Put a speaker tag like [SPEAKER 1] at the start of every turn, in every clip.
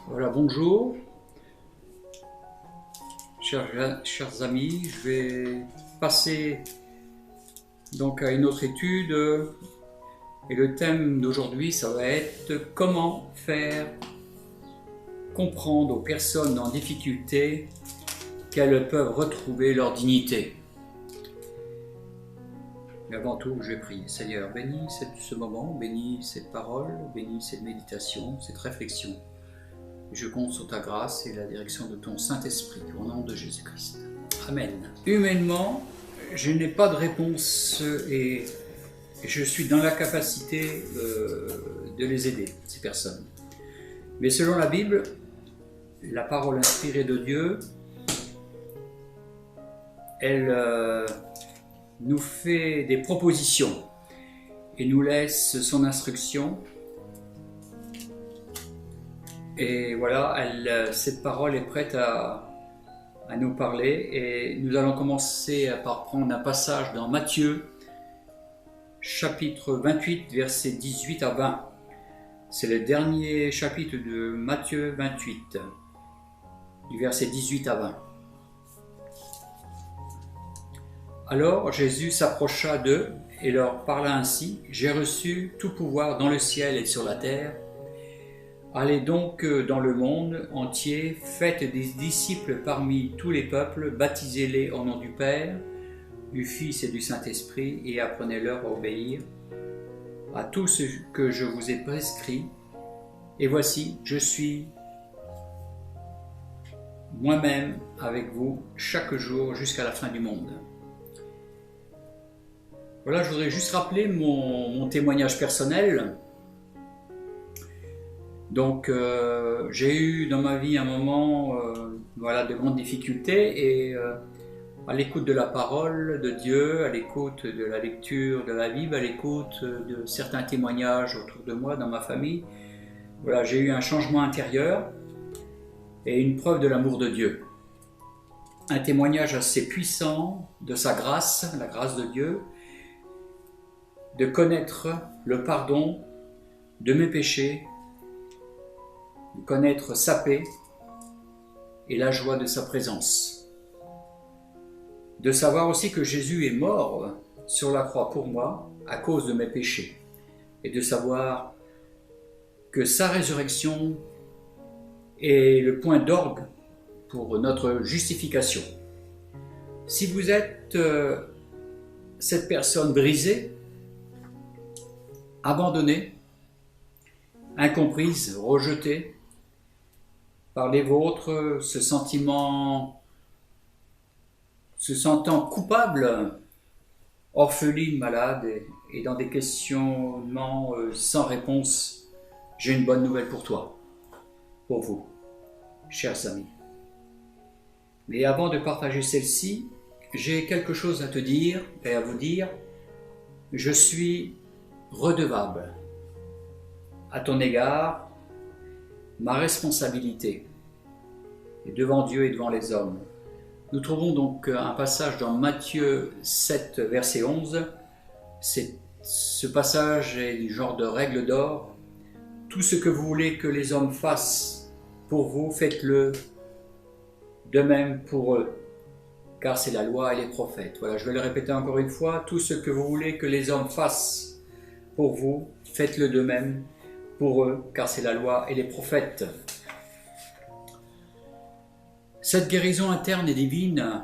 [SPEAKER 1] Voilà, bonjour, chers amis, je vais passer donc à une autre étude et le thème d'aujourd'hui ça va être comment faire comprendre aux personnes en difficulté qu'elles peuvent retrouver leur dignité. Mais avant tout, je vais prier. Seigneur, bénis ce moment, bénis cette parole, bénis cette méditation, cette réflexion. Je compte sur ta grâce et la direction de ton Saint-Esprit, au nom de Jésus-Christ. Amen. Humainement, je n'ai pas de réponse et je suis dans la capacité de les aider, ces personnes. Mais selon la Bible, la parole inspirée de Dieu, elle nous fait des propositions et nous laisse son instruction. Et voilà, cette parole est prête à nous parler. Et nous allons commencer par prendre un passage dans Matthieu, chapitre 28, versets 18 à 20. C'est le dernier chapitre de Matthieu 28, du verset 18 à 20. Alors Jésus s'approcha d'eux et leur parla ainsi : « J'ai reçu tout pouvoir dans le ciel et sur la terre. Allez donc dans le monde entier, faites des disciples parmi tous les peuples, baptisez-les au nom du Père, du Fils et du Saint-Esprit, et apprenez-leur à obéir à tout ce que je vous ai prescrit. Et voici, je suis moi-même avec vous chaque jour jusqu'à la fin du monde. » Voilà, je voudrais juste rappeler mon témoignage personnel. Donc j'ai eu dans ma vie un moment de grandes difficultés et à l'écoute de la parole de Dieu, à l'écoute de la lecture de la Bible, à l'écoute de certains témoignages autour de moi, dans ma famille, voilà, j'ai eu un changement intérieur et une preuve de l'amour de Dieu. Un témoignage assez puissant de sa grâce, la grâce de Dieu, de connaître le pardon de mes péchés, de connaître sa paix et la joie de sa présence. De savoir aussi que Jésus est mort sur la croix pour moi à cause de mes péchés. Et de savoir que sa résurrection est le point d'orgue pour notre justification. Si vous êtes cette personne brisée, abandonnée, incomprise, rejetée par les vôtres, se sentant coupable, orpheline, malade et dans des questionnements sans réponse, j'ai une bonne nouvelle pour toi, pour vous, chers amis. Mais avant de partager celle-ci, j'ai quelque chose à te dire et à vous dire. Je suis redevable à ton égard. Ma responsabilité est devant Dieu et devant les hommes. Nous trouvons donc un passage dans Matthieu 7, verset 11. Ce passage est du genre de règle d'or. Tout ce que vous voulez que les hommes fassent pour vous, faites-le de même pour eux, car c'est la loi et les prophètes. Voilà, je vais le répéter encore une fois. Tout ce que vous voulez que les hommes fassent pour vous, faites-le de même pour eux, car c'est la loi et les prophètes. Cette guérison interne et divine,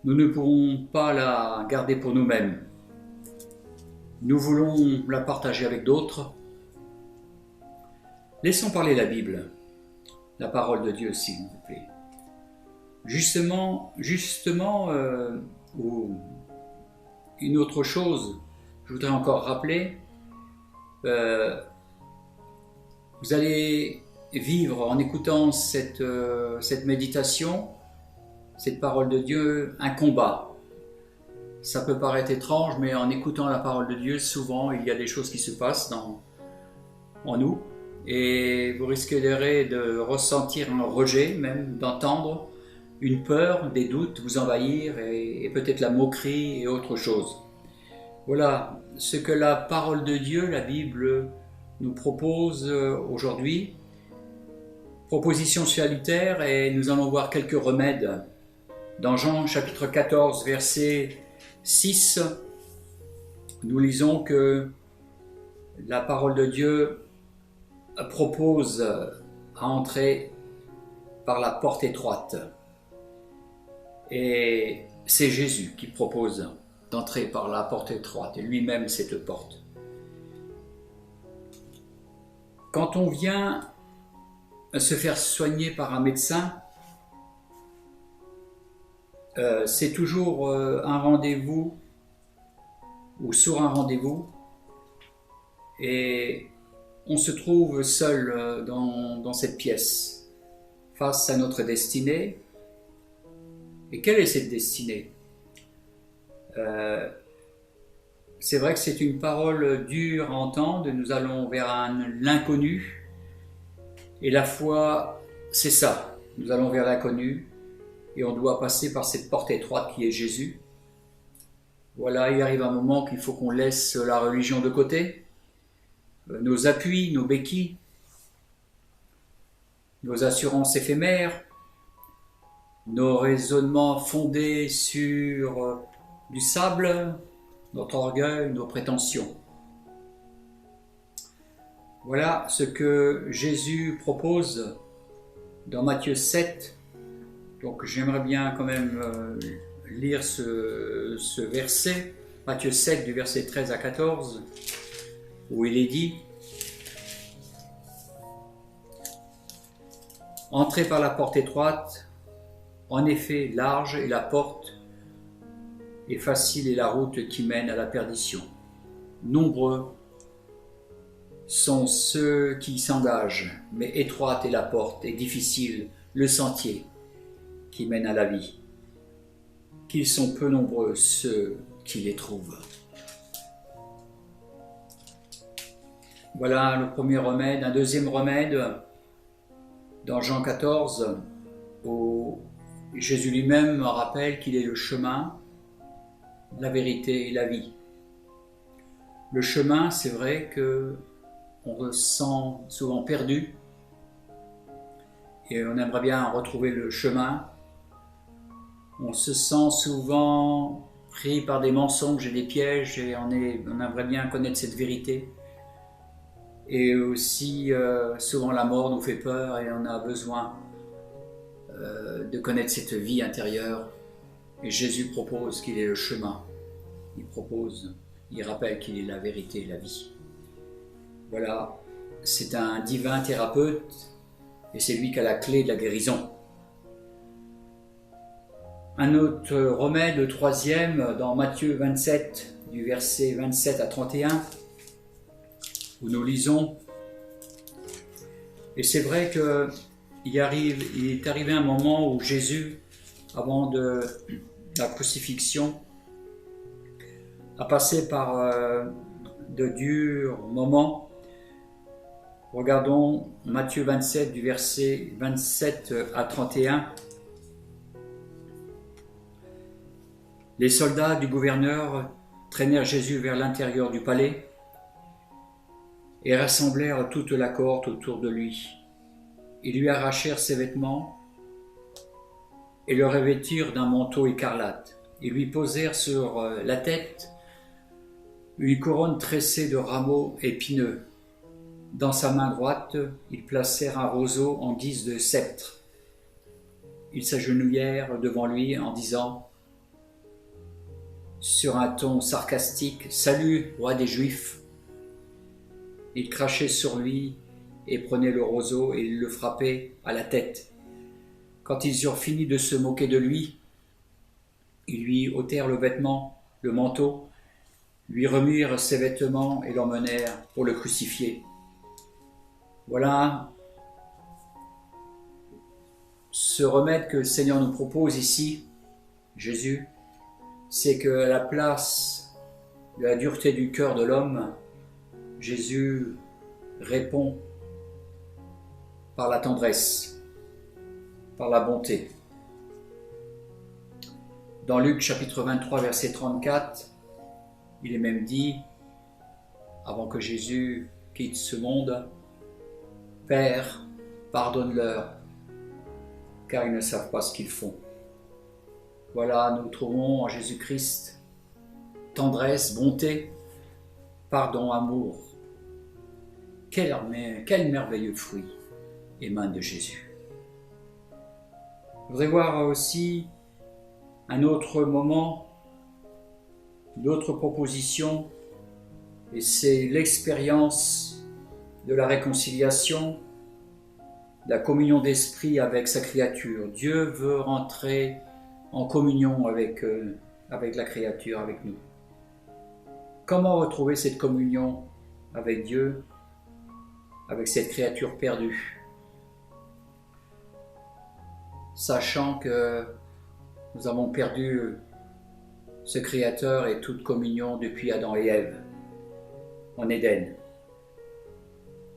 [SPEAKER 1] nous ne pourrons pas la garder pour nous-mêmes. Nous voulons la partager avec d'autres. Laissons parler la Bible, la parole de Dieu, s'il vous plaît. Justement, ou une autre chose, je voudrais encore rappeler, vous allez vivre en écoutant cette méditation, cette parole de Dieu, un combat. Ça peut paraître étrange, mais en écoutant la parole de Dieu, souvent il y a des choses qui se passent en nous et vous risquerez de ressentir un rejet, même d'entendre une peur, des doutes vous envahir et peut-être la moquerie et autre chose. Voilà ce que la parole de Dieu, la Bible, nous propose aujourd'hui proposition salutaire et nous allons voir quelques remèdes. Dans Jean chapitre 14, verset 6, nous lisons que la parole de Dieu propose à entrer par la porte étroite. Et c'est Jésus qui propose d'entrer par la porte étroite, et lui-même cette porte. Quand on vient se faire soigner par un médecin, c'est toujours un rendez-vous ou sur un rendez-vous, et on se trouve seul dans cette pièce, face à notre destinée. Et quelle est cette destinée? C'est vrai que c'est une parole dure à entendre, nous allons vers l'inconnu, et la foi, c'est ça, nous allons vers l'inconnu, et on doit passer par cette porte étroite qui est Jésus. Voilà, il arrive un moment qu'il faut qu'on laisse la religion de côté, nos appuis, nos béquilles, nos assurances éphémères, nos raisonnements fondés sur du sable, notre orgueil, nos prétentions. Voilà ce que Jésus propose dans Matthieu 7. Donc j'aimerais bien quand même lire ce verset, Matthieu 7 du verset 13 à 14, où il est dit: « Entrez par la porte étroite, en effet large est la porte, et facile est la route qui mène à la perdition. Nombreux sont ceux qui s'engagent, mais étroite est la porte et difficile le sentier qui mène à la vie. Qu'ils sont peu nombreux ceux qui les trouvent. » Voilà le premier remède. Un deuxième remède, dans Jean 14, où Jésus lui-même rappelle qu'il est le chemin, la vérité et la vie. Le chemin, c'est vrai que on se sent souvent perdu et on aimerait bien retrouver le chemin. On se sent souvent pris par des mensonges et des pièges et on aimerait bien connaître cette vérité. Et aussi, souvent la mort nous fait peur et on a besoin de connaître cette vie intérieure. Et Jésus propose qu'il est le chemin. Il rappelle qu'il est la vérité et la vie. Voilà, c'est un divin thérapeute et c'est lui qui a la clé de la guérison. Un autre remède, le troisième, dans Matthieu 27, du verset 27 à 31, où nous lisons, et c'est vrai qu'il est arrivé un moment où Jésus, avant de la crucifixion, a passé par de durs moments. Regardons Matthieu 27, du verset 27 à 31. Les soldats du gouverneur traînèrent Jésus vers l'intérieur du palais et rassemblèrent toute la cohorte autour de lui. Ils lui arrachèrent ses vêtements et le revêtirent d'un manteau écarlate. Ils lui posèrent sur la tête une couronne tressée de rameaux épineux. Dans sa main droite, ils placèrent un roseau en guise de sceptre. Ils s'agenouillèrent devant lui en disant, sur un ton sarcastique, « Salut, roi des Juifs !» Ils crachaient sur lui et prenaient le roseau et le frappaient à la tête. Quand ils eurent fini de se moquer de lui, ils lui ôtèrent le vêtement, le manteau, lui remirent ses vêtements et l'emmenèrent pour le crucifier. Voilà ce remède que le Seigneur nous propose ici, Jésus, c'est qu'à la place de la dureté du cœur de l'homme, Jésus répond par la tendresse, par la bonté. Dans Luc chapitre 23, verset 34, il est même dit, avant que Jésus quitte ce monde, « Père, pardonne-leur, car ils ne savent pas ce qu'ils font. Voilà, nous trouvons en Jésus-Christ tendresse, bonté, pardon, amour. Quel merveilleux fruit émane de Jésus. Je voudrais voir aussi un autre moment, d'autres propositions, et c'est l'expérience de la réconciliation, de la communion d'esprit avec sa créature. Dieu veut rentrer en communion avec la créature, avec nous. Comment retrouver cette communion avec Dieu, avec cette créature perdue, sachant que nous avons perdu ce Créateur et toute communion depuis Adam et Ève en Éden.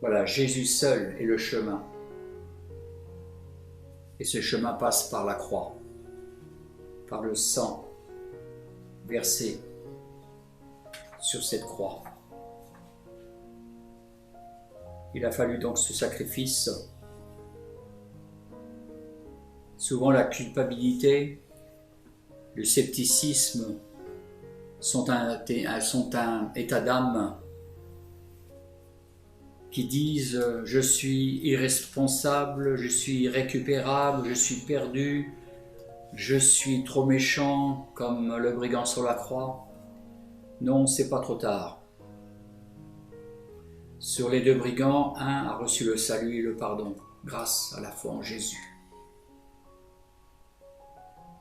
[SPEAKER 1] Voilà, Jésus seul est le chemin. Et ce chemin passe par la croix, par le sang versé sur cette croix. Il a fallu donc ce sacrifice. Souvent la culpabilité, le scepticisme sont un état d'âme qui disent « je suis irresponsable, je suis irrécupérable, je suis perdu, je suis trop méchant comme le brigand sur la croix ». Non, c'est pas trop tard. Sur les deux brigands, un a reçu le salut et le pardon grâce à la foi en Jésus.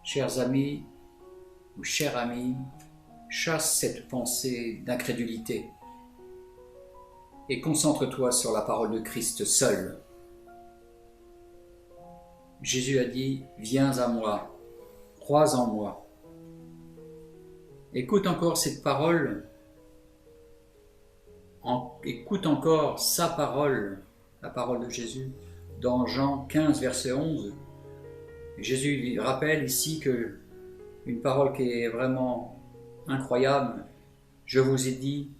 [SPEAKER 1] Chers amis ou chers amis, chasse cette pensée d'incrédulité et concentre-toi sur la parole de Christ seul. Jésus a dit « Viens à moi, crois en moi ». Écoute encore cette parole, écoute encore sa parole, la parole de Jésus, dans Jean 15, verset 11. Jésus rappelle ici que une parole qui est vraiment incroyable. Je vous ai dit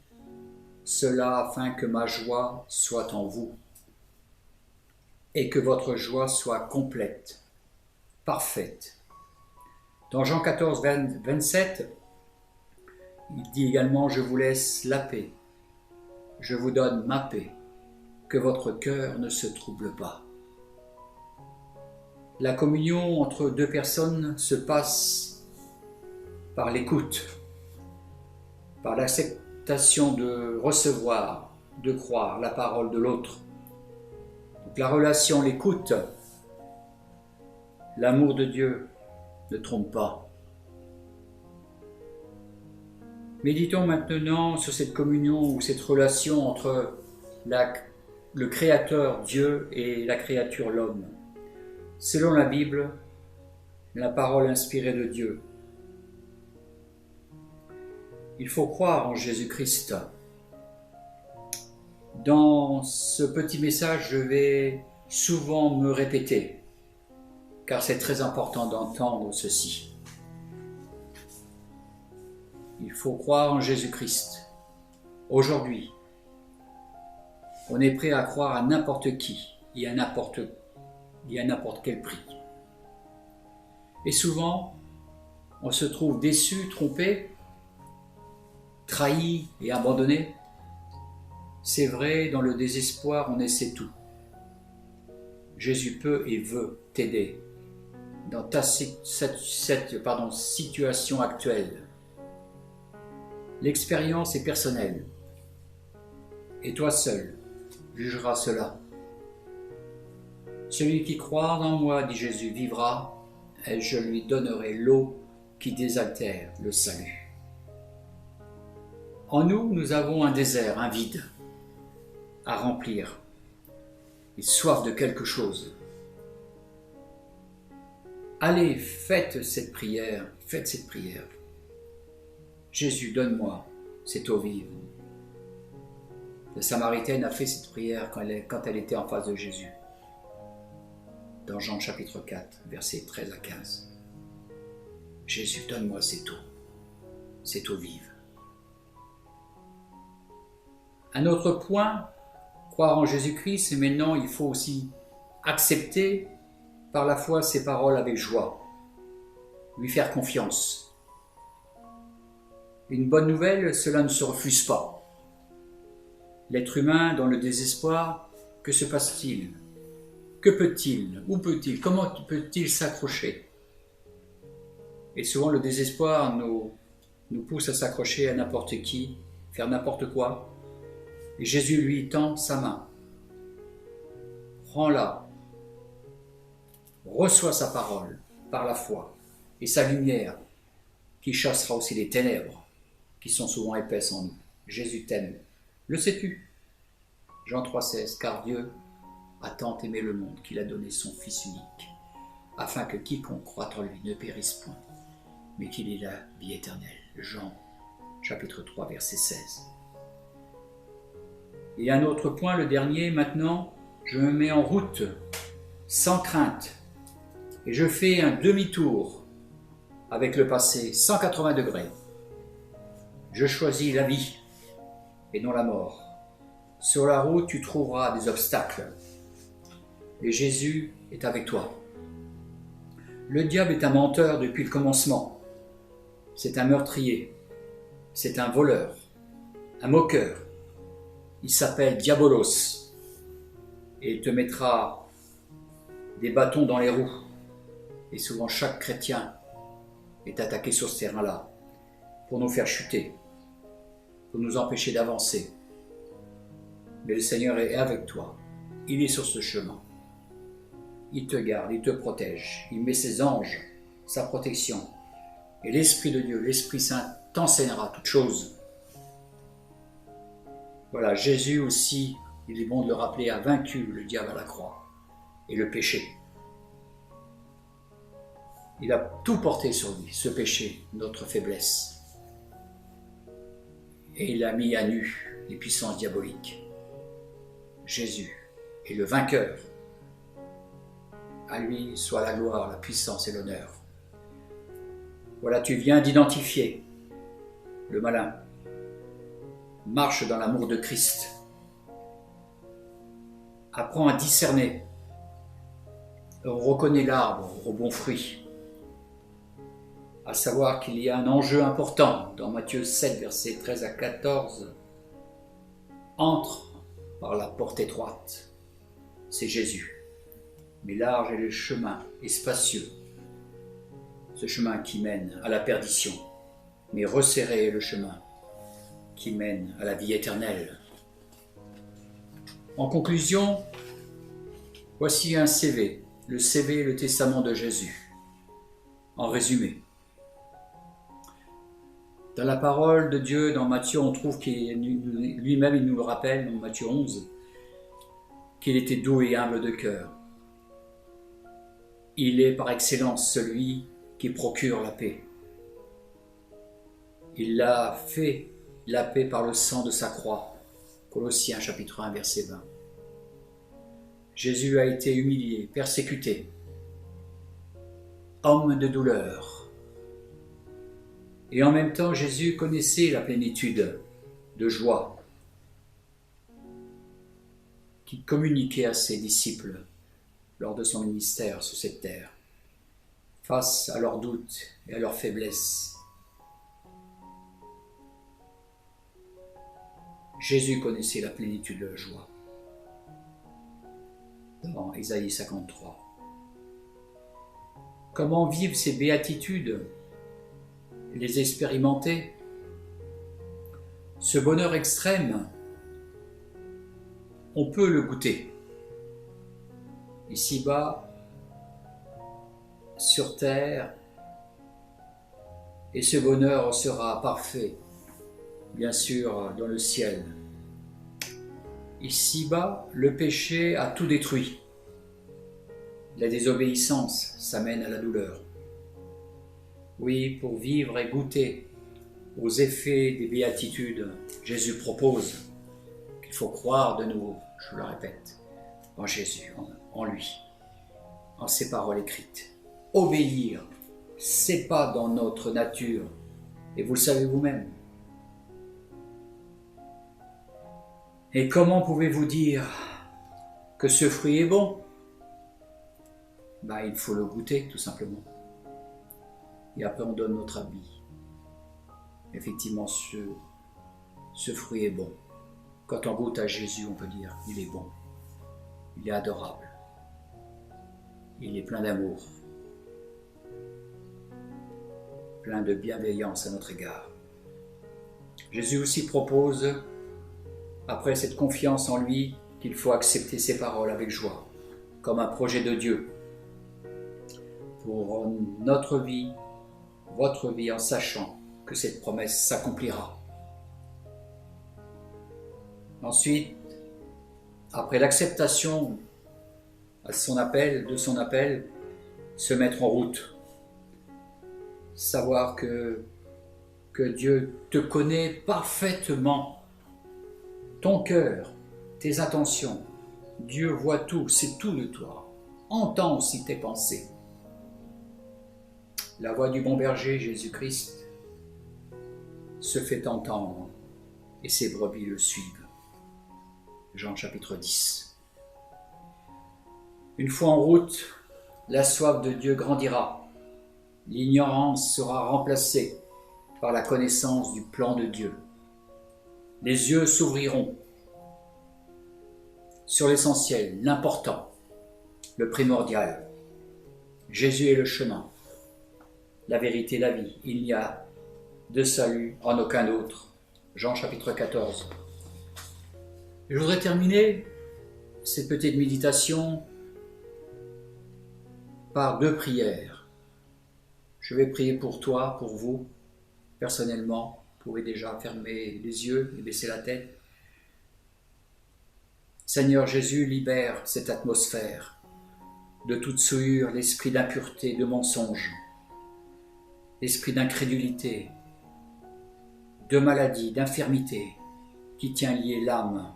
[SPEAKER 1] cela afin que ma joie soit en vous et que votre joie soit complète, parfaite. Dans Jean 14, 27, il dit également « Je vous laisse la paix, je vous donne ma paix, que votre cœur ne se trouble pas. » La communion entre deux personnes se passe par l'écoute, par l'acceptation de recevoir, de croire la parole de l'autre. Donc la relation, l'écoute, l'amour de Dieu ne trompe pas. Méditons maintenant sur cette communion ou cette relation entre le Créateur Dieu et la créature l'homme. Selon la Bible, la parole inspirée de Dieu. Il faut croire en Jésus-Christ. Dans ce petit message, je vais souvent me répéter, car c'est très important d'entendre ceci. Il faut croire en Jésus-Christ. Aujourd'hui, on est prêt à croire à n'importe qui et à n'importe quel prix. Et souvent, on se trouve déçu, trompé, trahi et abandonné. C'est vrai, dans le désespoir, on essaie tout. Jésus peut et veut t'aider dans ta situation actuelle. L'expérience est personnelle. Et toi seul jugeras cela. Celui qui croit en moi, dit Jésus, vivra, et je lui donnerai l'eau qui désaltère le salut. En nous, nous avons un désert, un vide à remplir. Ils soif de quelque chose. Allez, faites cette prière. Jésus, donne-moi cette eau vive. La Samaritaine a fait cette prière quand elle était en face de Jésus. Dans Jean chapitre 4, versets 13 à 15. Jésus, donne-moi cette eau vive. Un autre point, croire en Jésus-Christ, et maintenant il faut aussi accepter par la foi ses paroles avec joie, lui faire confiance. Une bonne nouvelle, cela ne se refuse pas. L'être humain, dans le désespoir, que se passe-t-il? Que peut-il? Où peut-il? Comment peut-il s'accrocher? Et souvent le désespoir nous pousse à s'accrocher à n'importe qui, faire n'importe quoi. Et Jésus lui tend sa main. Prends-la. Reçois sa parole par la foi et sa lumière qui chassera aussi les ténèbres qui sont souvent épaisses en nous. Jésus t'aime. Le sais-tu? Jean 3,16. Car Dieu a tant aimé le monde qu'il a donné son Fils unique, afin que quiconque croit en lui ne périsse point, mais qu'il ait la vie éternelle. Jean chapitre 3, verset 16. Et un autre point, le dernier, maintenant, je me mets en route, sans crainte, et je fais un demi-tour avec le passé, 180 degrés. Je choisis la vie et non la mort. Sur la route, tu trouveras des obstacles, et Jésus est avec toi. Le diable est un menteur depuis le commencement. C'est un meurtrier, c'est un voleur, un moqueur. Il s'appelle Diabolos et il te mettra des bâtons dans les roues. Et souvent chaque chrétien est attaqué sur ce terrain-là pour nous faire chuter, pour nous empêcher d'avancer. Mais le Seigneur est avec toi, il est sur ce chemin. Il te garde, il te protège, il met ses anges, sa protection. Et l'Esprit de Dieu, l'Esprit Saint t'enseignera toutes choses. Voilà, Jésus aussi, il est bon de le rappeler, a vaincu le diable à la croix et le péché. Il a tout porté sur lui, ce péché, notre faiblesse. Et il a mis à nu les puissances diaboliques. Jésus est le vainqueur. À lui soit la gloire, la puissance et l'honneur. Voilà, tu viens d'identifier le malin. Marche dans l'amour de Christ. Apprends à discerner. On reconnaît l'arbre au bon fruit. À savoir qu'il y a un enjeu important dans Matthieu 7, versets 13 à 14. Entre par la porte étroite. C'est Jésus. Mais large est le chemin, et spacieux. Ce chemin qui mène à la perdition. Mais resserré est le chemin qui mène à la vie éternelle. En conclusion, voici un CV, le CV, le testament de Jésus. En résumé, dans la parole de Dieu, dans Matthieu, on trouve qu'il lui-même, il nous le rappelle, dans Matthieu 11, qu'il était doux et humble de cœur. Il est par excellence celui qui procure la paix. Il a fait la paix par le sang de sa croix. Colossiens chapitre 1, verset 20. Jésus a été humilié, persécuté, homme de douleur. Et en même temps, Jésus connaissait la plénitude de joie qu'il communiquait à ses disciples lors de son ministère sur cette terre, face à leurs doutes et à leurs faiblesses. Jésus connaissait la plénitude de la joie. Dans Ésaïe 53. Comment vivre ces béatitudes, les expérimenter? Ce bonheur extrême, on peut le goûter. Ici-bas, sur terre, et ce bonheur sera parfait, bien sûr, dans le ciel. Ici-bas, le péché a tout détruit. La désobéissance, ça mène à la douleur. Oui, pour vivre et goûter aux effets des béatitudes, Jésus propose qu'il faut croire de nouveau, je le répète, en Jésus, en lui, en ses paroles écrites. Obéir, c'est pas dans notre nature, et vous le savez vous-même. Et comment pouvez-vous dire que ce fruit est bon il faut le goûter tout simplement. Et après on donne notre avis. Effectivement, ce fruit est bon. Quand on goûte à Jésus, on peut dire, il est bon, il est adorable, il est plein d'amour, plein de bienveillance à notre égard. Jésus aussi propose, après cette confiance en lui, qu'il faut accepter ses paroles avec joie, comme un projet de Dieu, pour notre vie, votre vie, en sachant que cette promesse s'accomplira. Ensuite, après l'acceptation de son appel, se mettre en route. Savoir que Dieu te connaît parfaitement, ton cœur, tes intentions. Dieu voit tout, c'est tout de toi. Entend aussi tes pensées. La voix du bon berger, Jésus-Christ, se fait entendre et ses brebis le suivent. Jean chapitre 10. Une fois en route, la soif de Dieu grandira. L'ignorance sera remplacée par la connaissance du plan de Dieu. Les yeux s'ouvriront sur l'essentiel, l'important, le primordial. Jésus est le chemin, la vérité, la vie. Il n'y a de salut en aucun autre. Jean chapitre 14. Je voudrais terminer cette petite méditation par 2 prières. Je vais prier pour toi, pour vous, personnellement. Vous pouvez déjà fermer les yeux et baisser la tête. Seigneur Jésus, libère cette atmosphère de toute souillure, l'esprit d'impureté, de mensonge, l'esprit d'incrédulité, de maladie, d'infirmité qui tient lié l'âme,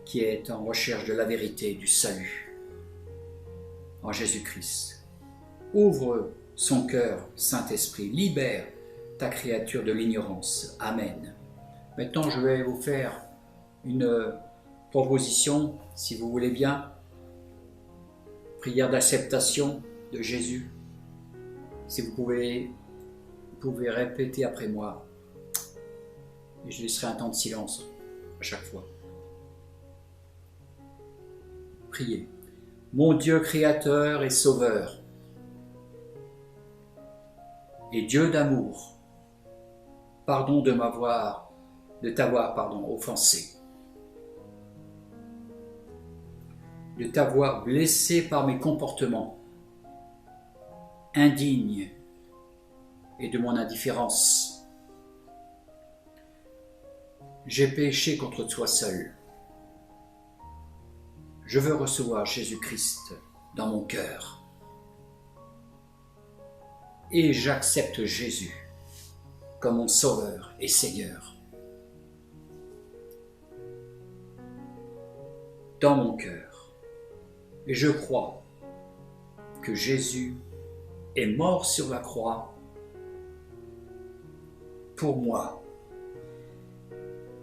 [SPEAKER 1] qui est en recherche de la vérité, du salut en Jésus-Christ. Ouvre son cœur, Saint-Esprit, libère ta créature de l'ignorance. Amen. Maintenant, je vais vous faire une proposition, si vous voulez bien, prière d'acceptation de Jésus. Si vous pouvez répéter après moi, et je laisserai un temps de silence à chaque fois. Priez. Mon Dieu créateur et sauveur, et Dieu d'amour, pardon de t'avoir offensé, de t'avoir blessé par mes comportements indignes et de mon indifférence. J'ai péché contre toi seul. Je veux recevoir Jésus-Christ dans mon cœur. Et j'accepte Jésus comme mon Sauveur et Seigneur. Dans mon cœur. Et je crois que Jésus est mort sur la croix pour moi.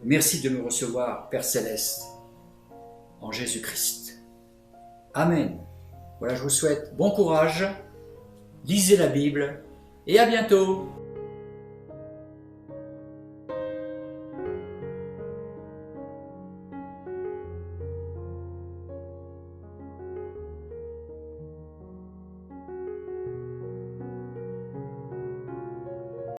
[SPEAKER 1] Merci de me recevoir, Père Céleste, en Jésus-Christ. Amen. Voilà, je vous souhaite bon courage, lisez la Bible et à bientôt.